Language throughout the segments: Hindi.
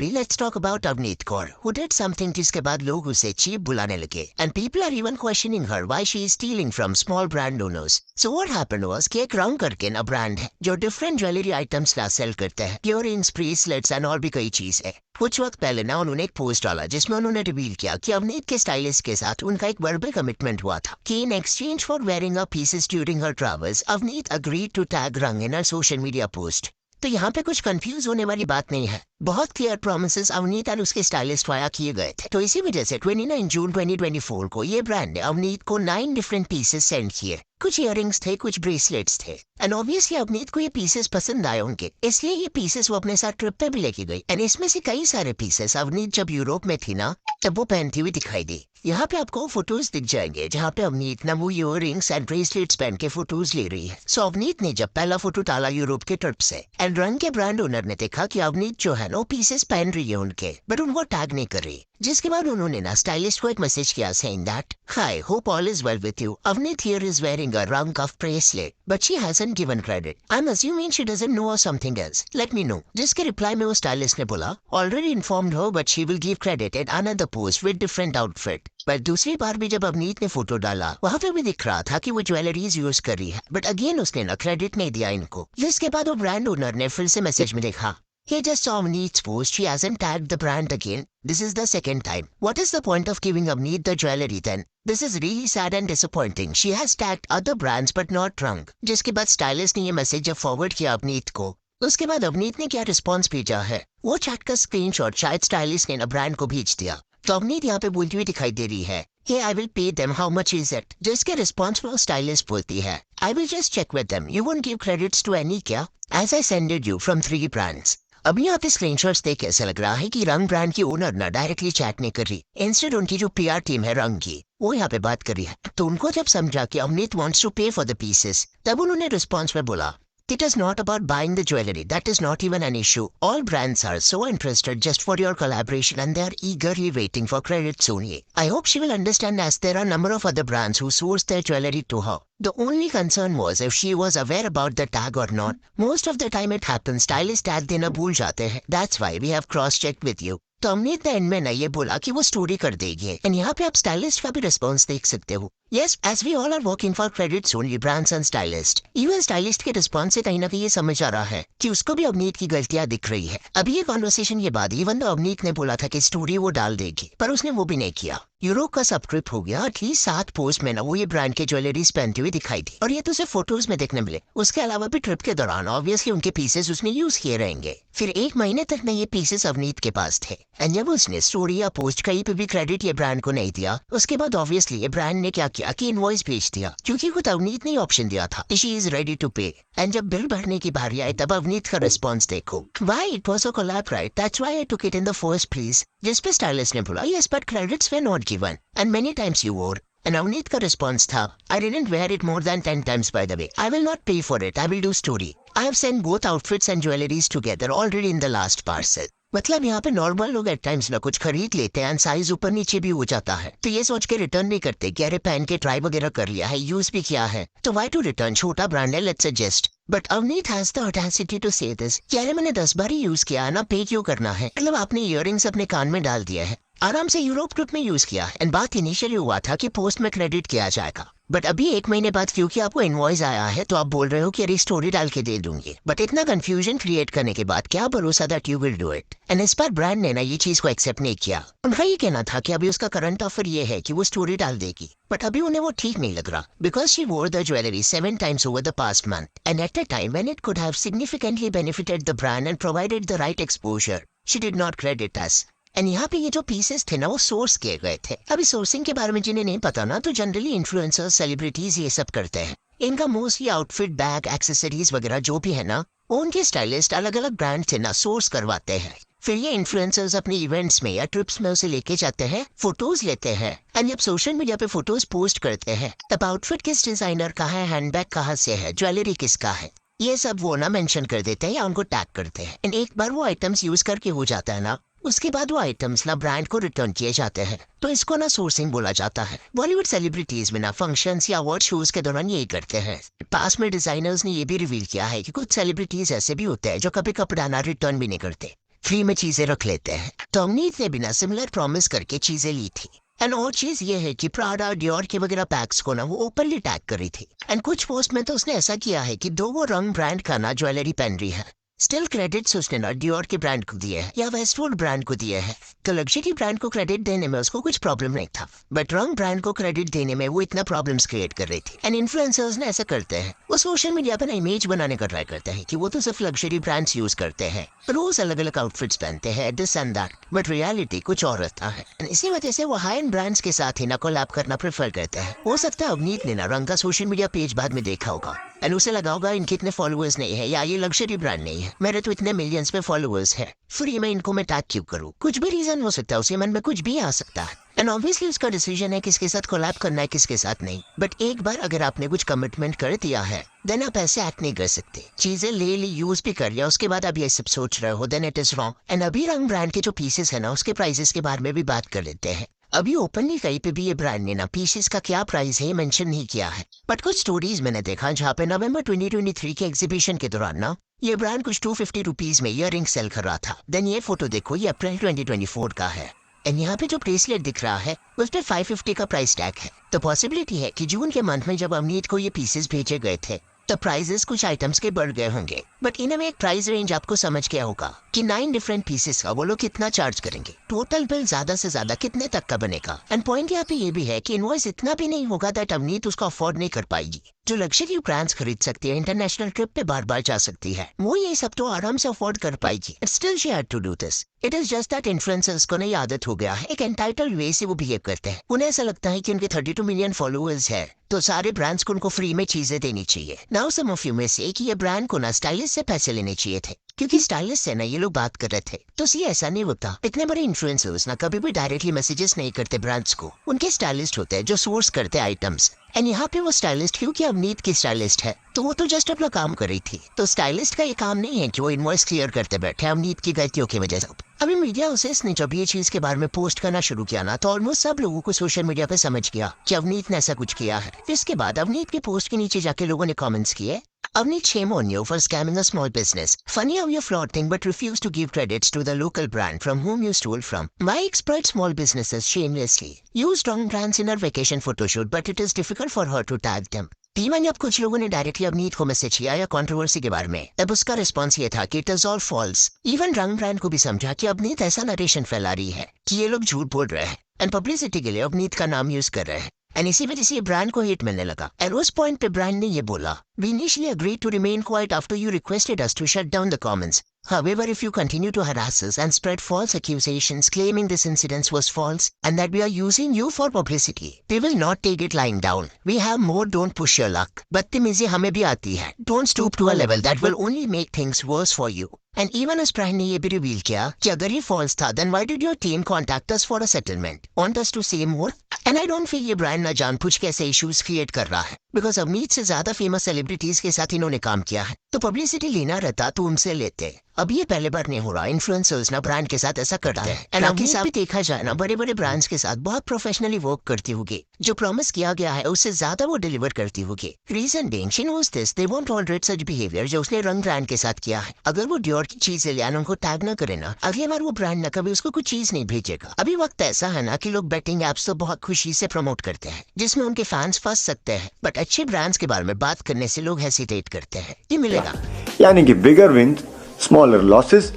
Let's talk about Avneet Kaur, who did something जिसके बाद लोग उसे cheap बुलाने लगे. And people are even questioning her why she is stealing from small brand owners. So what happened was कि एक रंग करके ना brand है जो different jewelry items ला sell करते हैं. Earrings, bracelets and और भी कई चीज है. कुछ वक्त पहले ना उन्होंने एक पोस्ट डाला जिसमें उन्होंने रिवील किया कि अवनीत के स्टाइलिस्ट के साथ उनका एक वर्बल कमिटमेंट हुआ था कि in exchange for wearing a pieces during her travels Avneet agreed to tag Rang in her social media post. तो यहाँ पे कुछ कंफ्यूज होने वाली बात नहीं है. बहुत क्लियर प्रॉमिसेस अवनीत और उसके स्टाइलिस्ट वाया किए गए थे. तो इसी वजह से 29 जून 2024 को ये ब्रांड ने अवनीत को 9 डिफरेंट पीसेस सेंड किए. कुछ इयररिंग्स थे, कुछ ब्रेसलेट्स थे. एंड ऑब्वियसली अवनीत को ये पीसेस पसंद आए उनके, इसलिए ये पीसेस वो अपने साथ ट्रिप पे भी लेके गई. एंड इसमें से कई सारे पीसेस अवनीत जब यूरोप में थी ना तब वो पहनती हुई दिखाई दी. यहाँ पे आपको फोटोज दिख जाएंगे जहाँ पे अवनीत ना वो इयररिंग्स एंड ब्रेसलेट्स पहन के फोटोज ले रही है. सो अवनीत ने जब पहला फोटो डाला यूरोप के ट्रिप से एंड रंग के ब्रांड ओनर ने देखा कि अवनीत जो है ना पीसेस पहन रही है उनके, बट उनको टैग नहीं कर रही. जिसके बाद उन्होंने ना स्टाइलिस्ट को एक मैसेज किया saying that hi hope all is well with you. Avneet here is wearing a rung cuff bracelet but she hasn't given credit. I'm assuming she doesn't know or something else. Let me know. जिसके रिप्लाई में वो स्टाइलिस्ट ने बोला already informed her but she will give credit in another post with different outfit. पर दूसरी बार भी जब अवनीत ने फोटो डाला वहाँ पे भी दिख रहा था कि वो ज्वेलरीज यूज कर रही है, बट अगेन उसने ना क्रेडिट नहीं दिया इनको. जिसके बाद वो ब्रांड ओनर ने फिर से मैसेज में देखा he just saw Avneet's post. She hasn't tagged the brand again. This is the second time. What is the point of giving Avneet the jewelry then? This is really sad and disappointing. She has tagged other brands but not Rung. जिसके बाद स्टाइलिस्ट ने ये मैसेज जब फॉरवर्ड किया अवनीत को, उसके बाद अवनीत ने क्या रिस्पॉन्स भेजा है वो चैट का स्क्रीनशॉट शायद स्टाइलिस्ट ने ना ब्रांड को भेज दिया. तो अवनीत यहाँ पे बोलती हुई दिखाई दे रही है Hey, I will pay them. How much is it? जिसके रिस्पॉन्स में स्टाइलिस्ट बोलती है I will just check with them. You won't give credits to any क्या? As I sended you from 3 brands. अभी यहाँ पे स्क्रीनशॉट्स देख ऐसा लग रहा है कि रंग ब्रांड की ओनर ना डायरेक्टली चैट नहीं कर रही. इंस्टेड उनकी जो पीआर टीम है रंग की वो यहाँ पे बात कर रही है. तो उनको जब समझा कि अवनीत वांट्स टू पे फॉर द पीसेस तब उन्होंने रिस्पॉन्स में बोला It is not about buying the jewelry. That is not even an issue. All brands are so interested just for your collaboration and they are eagerly waiting for credits only. I hope she will understand as there are a number of other brands who source their jewelry to her. The only concern was if she was aware about the tag or not. Most of the time it happens. Stylists tag देना भूल जाते हैं. That's why we have cross-checked with you. तो अवनीत ने एंड में ना ये बोला कि वो स्टोरी कर देगी. एंड यहाँ पे आप स्टाइलिस्ट का भी रिस्पॉन्स देख सकते हो. Yes, as we all are working for credits only, brands and stylist. Even stylist के रिस्पॉन्स से कहीं ना कहीं ये समझ आ रहा है कि उसको भी अवनीत की गलतियां दिख रही है. अभी ये कॉन्वर्सेशन के बाद इवन तो अवनीत ने बोला था कि स्टोरी वो डाल देगी पर उसने वो भी नहीं किया. यूरोप का सब ट्रिप हो गया. एटलीस्ट 7 पोस्ट में ना वो ये ब्रांड के ज्वेलरीज पहनती हुई दिखाई दी और ये तो सिर्फ फोटोज में देखने मिले. उसके अलावा भी ट्रिप के दौरान ऑब्वियसली उनके पीसेस उसने यूज किए रहेंगे. फिर 1 महीने तक ना ये पीसेस अवनीत के पास थे एंड जब उसने स्टोरी या पोस्ट कहीं पे भी क्रेडिट ये ब्रांड को नहीं दिया उसके बाद ऑब्वियसली ये ब्रांड ने क्या किया कि इनवॉइस भेज दिया क्योंकि खुद अवनीत ने ऑप्शन दिया था शी इज रेडी टू पे. एंड जब बिल भरने की बारी आई तब अवनीत का रिस्पॉन्स देखो. Why it was a collab, right? That's why I took it in the first place. जिस पे स्टाइलिस्ट ने बोला yes but credits were not given and many times you wore. And Avneet का रिस्पॉन्स था I didn't wear it more than 10 times by the way. I will not pay for it. I will do story. I have sent both outfits and jewelries together already in the last parcel. मतलब यहाँ पे नॉर्मल लोग एट टाइम्स ना कुछ खरीद लेते हैं साइज ऊपर नीचे भी हो जाता है तो ये सोच के रिटर्न नहीं करते कि अरे पहन के ट्राई वगैरह कर लिया है यूज भी किया है तो वाई टू रिटर्न. छोटा ब्रांड है let's suggest. But Avneet has the audacity to say this कि अरे मैंने 10 बार ही यूज किया है ना पे क्यों करना है. मतलब आपने इयररिंग्स अपने कान में डाल दिया है आराम से यूरोप ट्रिप में यूज किया एंड बात इनिशियली हुआ था कि पोस्ट में क्रेडिट किया जाएगा. बट अभी 1 महीने बाद क्योंकि आपको इनवॉइस आया है तो आप बोल रहे हो कि अरे स्टोरी डाल के दे दूंगी. बट इतना कंफ्यूजन क्रिएट करने के बाद क्या भरोसा that you will do it. And इस बार ब्रांड ने ना ये चीज को एक्सेप्ट नहीं किया. उनका ये कहना था कि अभी उसका करंट ऑफर ये है कि वो स्टोरी डाल देगी बट अभी उन्हें वो ठीक नहीं लग रहा बिकॉज शी वोर the jewellery 7 times over the past month and at a time when it could have significantly benefited the brand and provided the right exposure. She did not credit us. And यहाँ पे ये जो पीसेस थे ना वो सोर्स किए गए थे. अभी सोर्सिंग के बारे में जिन्हें नहीं पता ना तो जनरली इन्फ्लुएंसर्स सेलिब्रिटीज ये सब करते हैं. इनका मोस्टली आउटफिट बैग एक्सेसरीज वगैरह जो भी है ना वो उनके स्टाइलिस्ट अलग अलग ब्रांड से ना सोर्स करवाते हैं. फिर ये इन्फ्लुएंसर्स अपने इवेंट्स में या ट्रिप्स में उसे लेके जाते हैं फोटोज लेते हैं एंड जब सोशल मीडिया पे फोटोज पोस्ट करते हैं तब आउटफिट किस डिजाइनर का है, हैंडबैग कहाँ से है, ज्वेलरी किसका है ये सब वो ना मेंशन कर देते हैं या उनको टैग करते हैं. एंड एक बार वो आइटम्स यूज करके हो जाता है ना उसके बाद वो आइटम्स ना ब्रांड को रिटर्न किए जाते हैं तो इसको ना सोर्सिंग बोला जाता है. बॉलीवुड सेलिब्रिटीज में ना फंक्शंस या अवार्ड शोज के दौरान यही करते हैं. पास में डिजाइनर्स ने ये भी रिवील किया है कि कुछ सेलिब्रिटीज ऐसे भी होते हैं जो कभी कपड़ा ना रिटर्न भी नहीं करते. फ्री में चीजें रख लेते हैं। तो अवनीत ने बिना सिमिलर प्रॉमिस करके चीजें ली थी। एंड और चीज ये है कि प्राडा डियोर के वगैरह पैक्स को ना वो ओपनली टैग कर रही थी। एंड कुछ पोस्ट में तो उसने ऐसा किया है कि दो वो रंग ब्रांड का ना ज्वेलरी पहन रही है, स्टिल क्रेडिट्स उसने ना डियोर के ब्रांड को दिए है या वेस्टवुड ब्रांड को दिए है। तो लग्जरी ब्रांड को क्रेडिट देने में उसको कुछ प्रॉब्लम नहीं था, बट रंग ब्रांड को क्रेडिट देने में वो इतना प्रॉब्लम्स क्रिएट कर रही थी। एंड इन्फ्लुएंसर्स ने ऐसा करते हैं, वो सोशल मीडिया पर इमेज बनाने का ट्राई करते हैं कि वो तो सिर्फ लग्जरी ब्रांड्स यूज करते हैं, रोज अलग अलग आउटफिट्स पहनते हैं, this and that, but reality कुछ और रहता है। And इसी वजह से वो हाई एंड ब्रांड्स के साथ ही ना कोलैब करना प्रेफर करते हैं। हो सकता है अवनीत ने ना रंग का सोशल मीडिया पेज बाद में देखा होगा एंड उसे लगा होगा इनके इतने फॉलोअर्स नहीं है या ये लग्जरी ब्रांड नहीं है, मेरे तो इतने मिलियंस पे फॉलोअर्स है, फ्री में इनको मैं टैग क्यों करूँ। कुछ भी रीजन हो सकता है, उसके मन में कुछ भी आ सकता है। एंड ऑब्वियसली उसका डिसीजन है किसके साथ कोलैब करना है किसके साथ नहीं, बट एक बार अगर आपने कुछ कमिटमेंट कर दिया है देन आप ऐसे एक्ट नहीं कर सकते। चीजें ले ली, यूज भी कर लिया, उसके बाद आप ये सब सोच रहे हो, then it is wrong. And अभी रंग ब्रांड के जो पीसेस है ना उसके प्राइसेस के बारे में भी बात कर लेते हैं। अभी ओपनली कहीं पे भी ये ब्रांड ने ना पीसेस का क्या प्राइस है मेंशन नहीं किया है, बट कुछ स्टोरीज मैंने देखा जहाँ पे नवंबर 2023 के एग्जीबिशन के दौरान ना ये ब्रांड कुछ 250 रुपीज में ईयररिंग सेल कर रहा था। देन ये फोटो देखो, ये अप्रैल 2024 का है एंड यहाँ पे जो ब्रेसलेट दिख रहा है उस पे 550 का प्राइस टैग है। तो पॉसिबिलिटी है कि जून के मंथ में जब अवनीत को ये पीसेस भेजे गए थे तो प्राइसेस कुछ आइटम्स के बढ़ गए होंगे, बट इनमें एक प्राइस रेंज आपको समझ गया होगा कि 9 डिफरेंट पीसेस का वो लोग कितना चार्ज करेंगे, टोटल बिल ज्यादा से ज्यादा कितने तक का बनेगा। एंड पॉइंट यहाँ पे ये भी है कि इनवॉइस इतना भी नहीं होगा दैट अवनीत उसको अफोर्ड नहीं कर पाएगी। जो लग्जरी ब्रांड्स खरीद सकती है, इंटरनेशनल ट्रिप पे बार बार जा सकती है, वो ये सब तो आराम से अफोर्ड कर पाएगी। Still she had to do this. It is just that influencers को नई आदत हो गया है, एक एंटाइटल्ड वे से वो बिहेव करते हैं। उन्हें ऐसा लगता है कि उनके 32 मिलियन फॉलोअर्स है तो सारे ब्रांड्स को उनको फ्री में चीजें देनी चाहिए। नाउ सम ऑफ यू में से कि ये ब्रांड को ना स्टाइलिस्ट से पैसे लेने चाहिए थे, क्योंकि स्टाइलिस्ट से ना ये लोग बात कर रहे थे। तो सी ऐसा नहीं होता, इतने बड़े इन्फ्लुएंसर्स ना कभी भी डायरेक्टली मैसेजेस नहीं करते ब्रांड्स को, उनके स्टाइलिस्ट होते हैं जो सोर्स करते हैं आइटम्स। एंड यहाँ पे वो स्टाइलिस्ट क्योंकि अवनीत की स्टाइलिस्ट है तो वो तो जस्ट अपना काम कर रही थी। तो स्टाइलिस्ट का ये काम नहीं है कि वो इनवॉइस क्लियर करते बैठे अवनीत की गलतियों की वजह से। अभी मीडिया हाउसेस ने जब ये चीज के बारे में पोस्ट करना शुरू किया ना तो ऑलमोस्ट सब लोगों को सोशल मीडिया पे समझ गया कि अवनीत ने ऐसा कुछ किया है। फिर इसके बाद अवनीत की पोस्ट के नीचे जाके लोगों ने कमेंट्स किए, Avneet, shame on you for scamming a small business. Funny how you're flaunting but refuse to give credits to the local brand from whom you stole from. My expert small businesses shamelessly used wrong brands in her vacation photoshoot, but it is difficult for her to tag them. Team जब कुछ लोगों ने डायरेक्टली अवनीत को मैसेज किया या कंट्रोवर्सी के बारे में, तब उसका रिस्पॉन्स ये था कि it is all false. Even Rang brand को भी समझा कि अवनीत ऐसा नरेशन फैला रही है कि ये लोग झूठ बोल रहे हैं एंड पब्लिसिटी के लिए अवनीत का नाम यूज कर रहे हैं। एंड इसी वजह से ये ब्रांड को हिट मिलने लगा। एंड उस पॉइंट पे ब्रांड ने ये बोला, we initially agreed to remain quiet after you requested us to shut down the comments. However, if you continue to harass us and spread false accusations claiming this incident was false and that we are using you for publicity, we will not take it lying down. We have more, don't push your luck. बदतमीजी हमें भी आती है. Don't stoop to a level that will only make things worse for you. And even as brand ने ये भी रिवील किया कि अगर ये फॉल्स था then why did your team contact us for a settlement? Want us to say more? And I don't feel ये ब्रांड ना जानबूझ के ऐसे इश्यूज क्रिएट कर रहा है, बिकॉज अवनीत से ज्यादा फेमस सेलिब्रिटीज के साथ इन्होंने काम किया है, तो पब्लिसिटी लेना रहता तो उनसे लेते। अब ये पहले बार नहीं हो रहा, इन्फ्लुएंसर्स ना ब्रांड के साथ ऐसा करता है। एंड आपके साथ भी देखा जाए ना बड़े बड़े ब्रांड्स के साथ बहुत प्रोफेशनली वर्क करती होगी, जो प्रॉमिस किया गया है उससे ज्यादा वो डिलीवर करती होगी। Reason being she knows this, they won't tolerate such behaviour जो उसने रंग ब्रांड के साथ किया है। अगर वो डियोर की चीजें ले उनको टैग ना करे ना, अगली बार वो ब्रांड ना कभी उसको कुछ चीज नहीं भेजेगा। अभी वक्त ऐसा है ना कि लोग बेटिंग एप्स तो बहुत खुशी से प्रमोट करते हैं जिसमें उनके फैंस फंस सकते हैं, बट अच्छे ब्रांड्स के बारे में बात करने से लोग हेसिटेट करते हैं। ये मिलेगा यानी कि बिगर विंस स्मॉलर लॉसेस।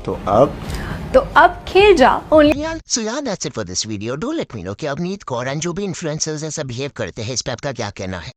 तो अब खेल जा only. So yeah, that's it for this video. Do let me know कि अवनीत कौर एंड जो भी इन्फ्लुएंसर्स ऐसा बिहेव करते हैं इस पे आपका क्या कहना है।